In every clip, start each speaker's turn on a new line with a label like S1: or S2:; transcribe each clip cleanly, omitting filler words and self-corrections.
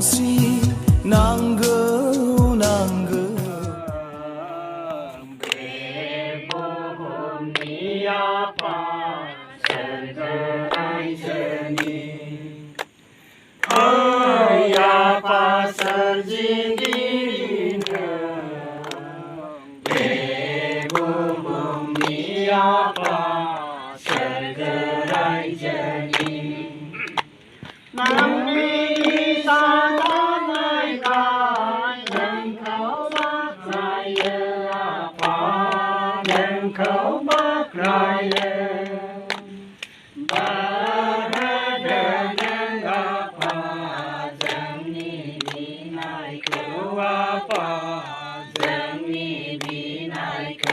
S1: 성시 낭그
S2: 배고픔이 아파 설거라이저니 어이 아파 설지기는 배고픔이 아파 설거라이저니 남미 사랑을 가는 거막라에 아파는 거막라에 바라는 아파 정립이 나이고 아파 정립이 나이고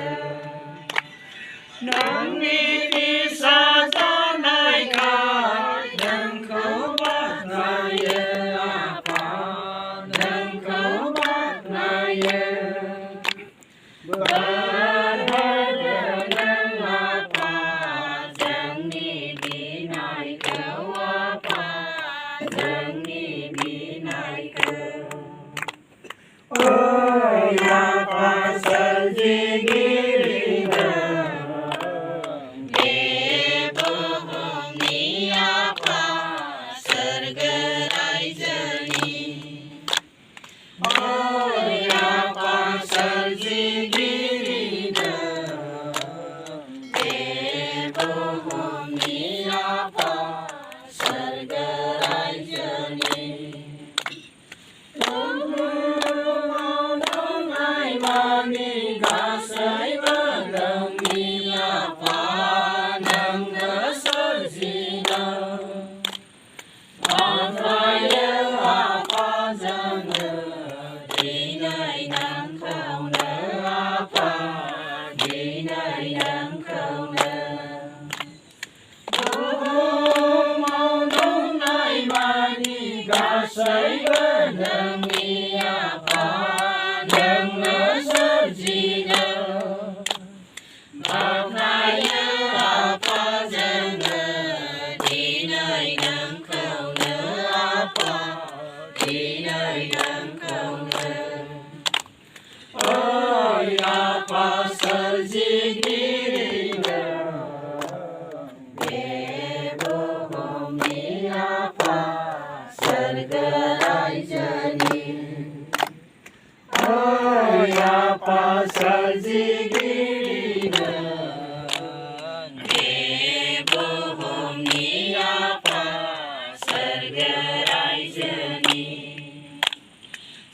S2: 남미 사랑을 ôi apa serjigirina bohongi apa sergerai jeni ôi apa serjigirina bohongi apa sergerai jeni Maniga say malang niya pa nang nasazina Afaya apa zanga dinay nang kau na apa dinay nang kau na Oh mau nung nay maniga say malang niya pa Zina Bapaya apa zanga dinay nang kau na apa dinay nang kau na Oy apa serjigirina bohongi apa sergerai jeni Oy apa serjigirina bohongi apa sergerai jeni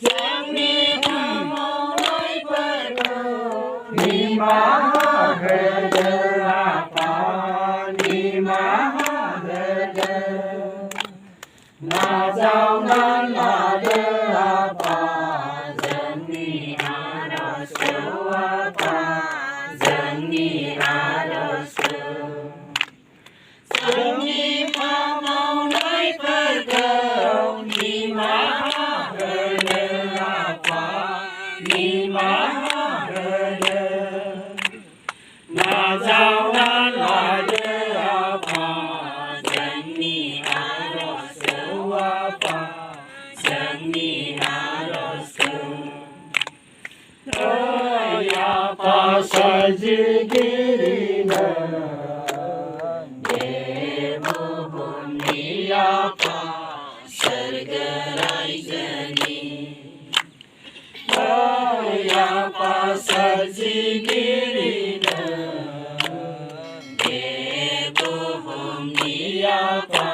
S2: Jani kamulai perlu ni maha gede apa ni maha gede na giao nan là de apa Serjigirina bohongi apa sergerai jeni Oy apa serjigirina bohongi apa